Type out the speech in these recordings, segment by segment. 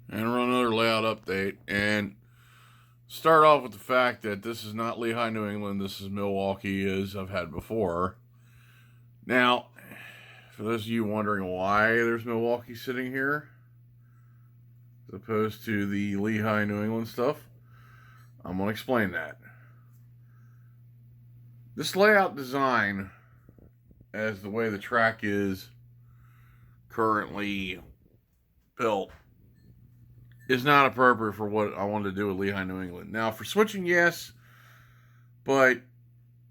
And run another layout update. And start off with the fact that this is not Lehigh, New England. This is Milwaukee, as I've had before. Now, for those of you wondering why there's Milwaukee sitting here, as opposed to the Lehigh, New England stuff, I'm going to explain that. This layout design, as the way the track is currently built, is not appropriate for what I wanted to do with Lehigh, New England. Now, for switching, yes, but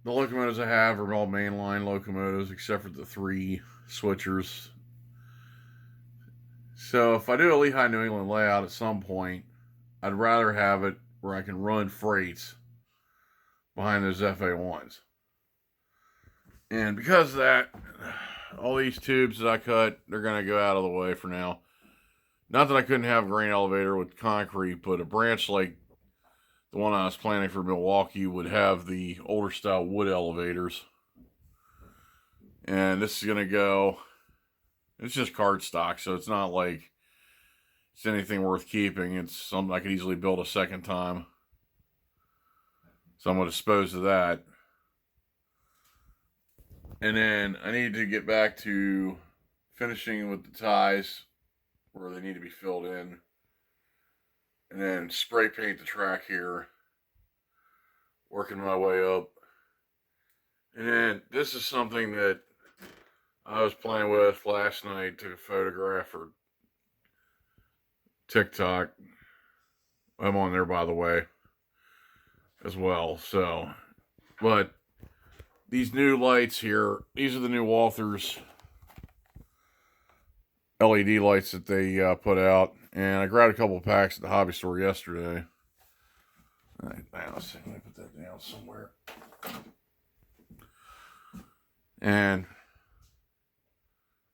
the locomotives I have are all mainline locomotives, except for the 3 switchers. So if I do a Lehigh, New England layout at some point, I'd rather have it where I can run freights behind those FA1s. And because of that, all these tubes that I cut, they're going to go out of the way for now. Not that I couldn't have a grain elevator with concrete, but a branch like the one I was planning for Milwaukee would have the older style wood elevators. And this is going to go, it's just cardstock, so it's not like it's anything worth keeping. It's something I could easily build a second time. So I'm going to dispose of that. And then I need to get back to finishing with the ties where they need to be filled in. And then spray paint the track here. Working my way up. And then this is something that I was playing with last night. Took a photograph for TikTok. I'm on there, by the way, as well. So, but these new lights here, these are the new Walthers LED lights that they put out. And I grabbed a couple of packs at the hobby store yesterday. All right, now let's see. Let me put that down somewhere. And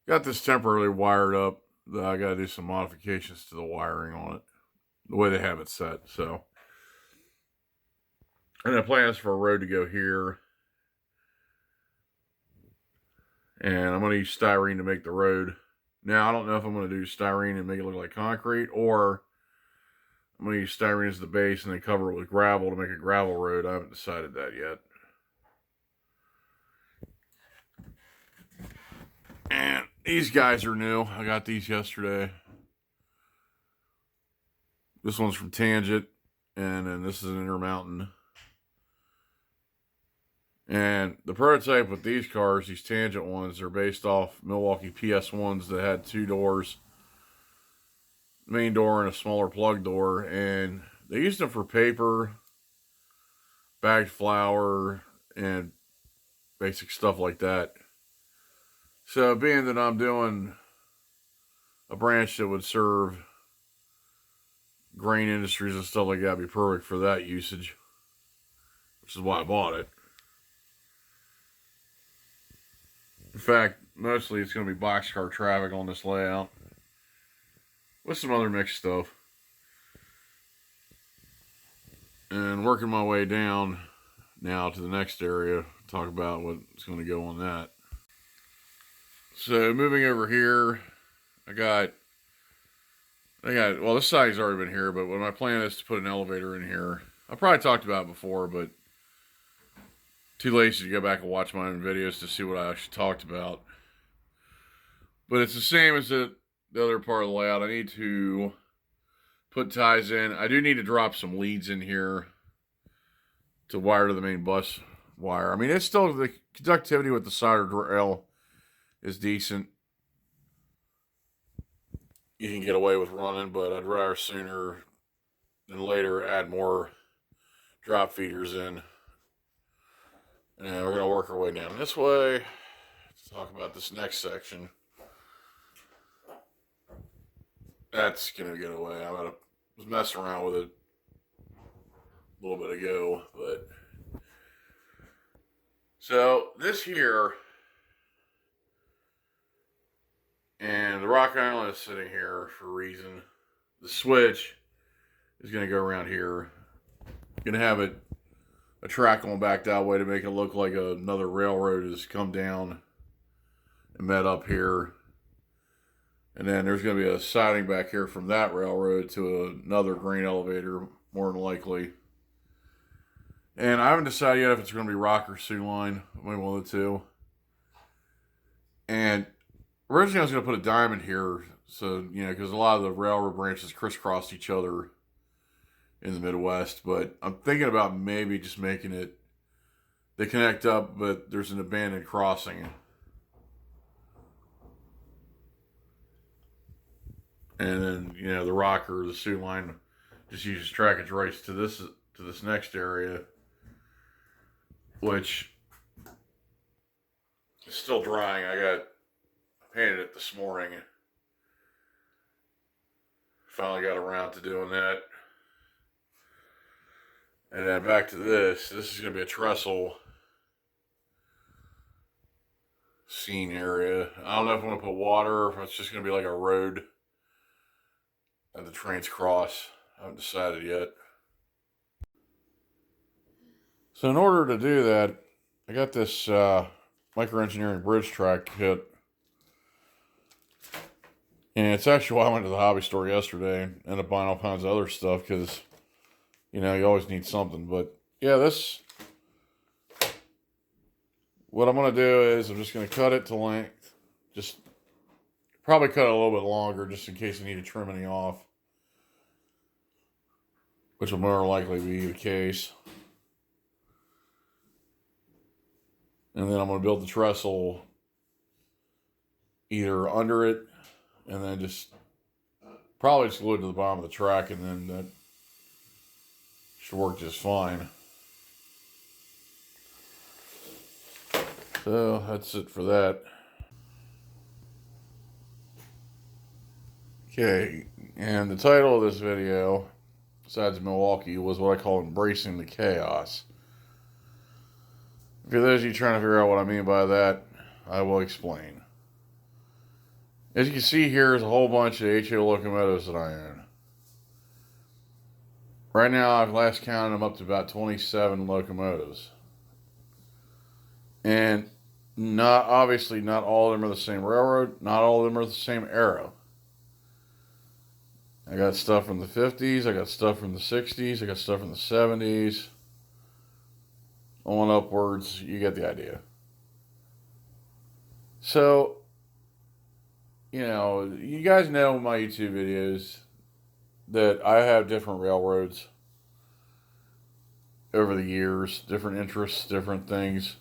got this temporarily wired up. I got to do some modifications to the wiring on it, the way they have it set. So, and I plan for a road to go here. And I'm going to use styrene to make the road. Now, I don't know if I'm going to do styrene and make it look like concrete, or I'm going to use styrene as the base and then cover it with gravel to make a gravel road. I haven't decided that yet. And these guys are new. I got these yesterday. This one's from Tangent, and then this is an Intermountain. And the prototype with these cars, these Tangent ones, are based off Milwaukee PS1s that had 2 doors, main door and a smaller plug door. And they used them for paper, bagged flour, and basic stuff like that. So being that I'm doing a branch that would serve grain industries and stuff like that, would be perfect for that usage, which is why I bought it. In fact, mostly it's going to be boxcar traffic on this layout with some other mixed stuff. And working my way down now to the next area, talk about what's going to go on that. So moving over here, well, this side's already been here, but what my plan is to put an elevator in here. I probably talked about it before, but too lazy to go back and watch my own videos to see what I actually talked about. But it's the same as the other part of the layout. I need to put ties in. I do need to drop some leads in here to wire to the main bus wire. I mean, it's still, the conductivity with the solder rail is decent. You can get away with running, but I'd rather sooner than later add more drop feeders in. And we're going to work our way down this way to talk about this next section. That's going to get away. I was messing around with it a little bit ago, but so this here, and the rock island is sitting here for a reason. The switch is going to go around here. Going to have it a track going back that way to make it look like another railroad has come down and met up here. And then there's going to be a siding back here from that railroad to another grain elevator, more than likely. And I haven't decided yet if it's going to be rock or Soo line. Maybe one of the two. And originally I was going to put a diamond here. So, because a lot of the railroad branches crisscross each other in the Midwest. But I'm thinking about maybe just making it, they connect up, but there's an abandoned crossing. And then, the rock or the Soo line just uses trackage rights to this next area, which is still drying. I painted it this morning. Finally got around to doing that. And then back to this. This is going to be a trestle scene area. I don't know if I'm going to put water or if it's just going to be like a road that the trains cross. I haven't decided yet. So in order to do that, I got this Micro Engineering bridge track kit. And it's actually why I went to the hobby store yesterday and ended up buying all kinds of other stuff because, you always need something. But yeah, what I'm going to do is I'm just going to cut it to length. Just probably cut it a little bit longer just in case I need to trim any off, which will more likely be the case. And then I'm going to build the trestle either under it and then probably just glue it to the bottom of the track, and then that should work just fine. So that's it for that. Okay, and the title of this video, besides Milwaukee, was what I call Embracing the Chaos. For those of you trying to figure out what I mean by that, I will explain. As you can see here, there's a whole bunch of HO locomotives that I own. Right now, I've last counted them up to about 27 locomotives. And obviously not all of them are the same railroad, not all of them are the same era. I got stuff from the 50s, I got stuff from the 60s, I got stuff from the 70s. On upwards, you get the idea. So, you guys know in my YouTube videos that I have different railroads over the years, different interests, different things.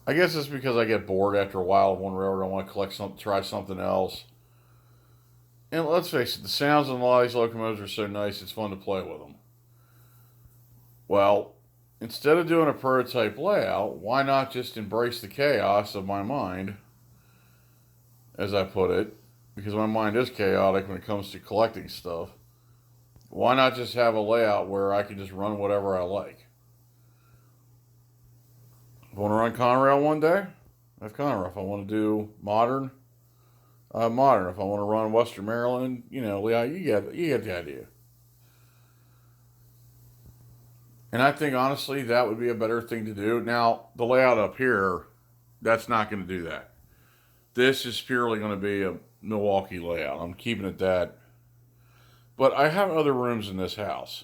I guess it's because I get bored after a while of one railroad. I want to try something else. And let's face it, the sounds on a lot of these locomotives are so nice, it's fun to play with them. Well, instead of doing a prototype layout, why not just embrace the chaos of my mind, as I put it, because my mind is chaotic when it comes to collecting stuff. Why not just have a layout where I can just run whatever I like? If I want to run Conrail one day, I have Conrail. If I want to do modern, modern. If I want to run Western Maryland, you get the idea. And I think, honestly, that would be a better thing to do. Now, the layout up here, that's not going to do that. This is purely going to be a Milwaukee layout. I'm keeping it that. But I have other rooms in this house.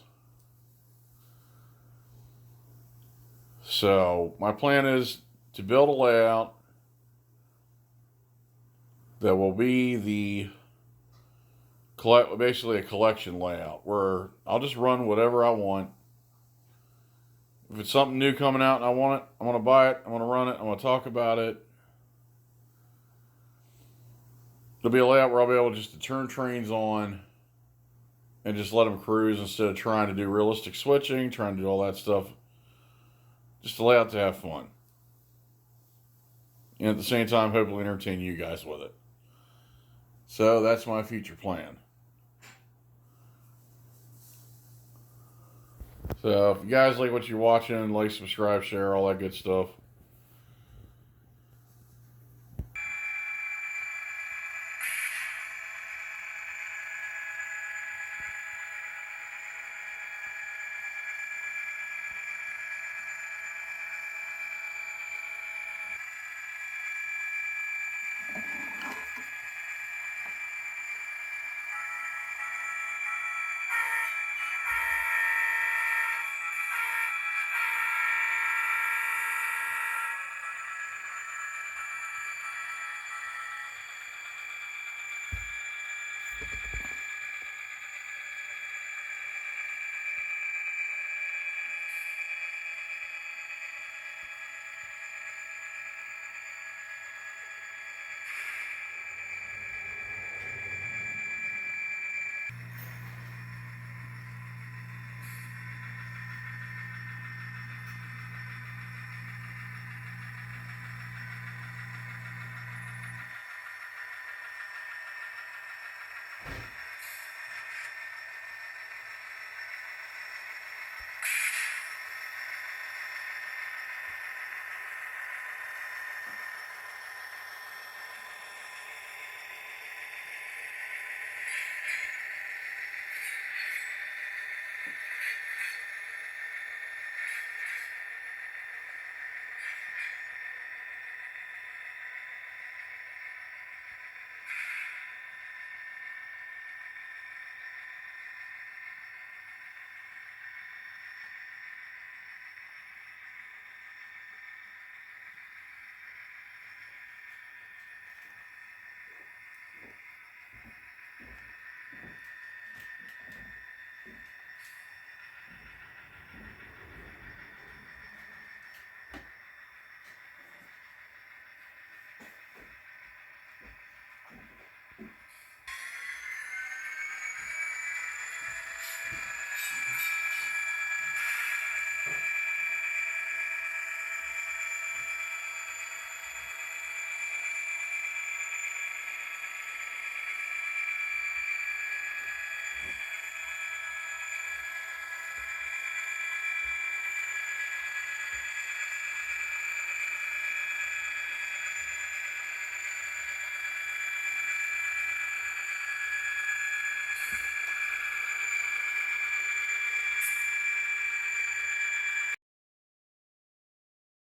So, my plan is to build a layout that will be basically a collection layout where I'll just run whatever I want. If it's something new coming out and I want it, I'm going to buy it, I'm going to run it, I'm going to talk about it. It'll be a layout where I'll be able just to turn trains on and just let them cruise instead of trying to do realistic switching, trying to do all that stuff. Just a layout to have fun. And at the same time, hopefully entertain you guys with it. So that's my future plan. So if you guys like what you're watching, like, subscribe, share, all that good stuff.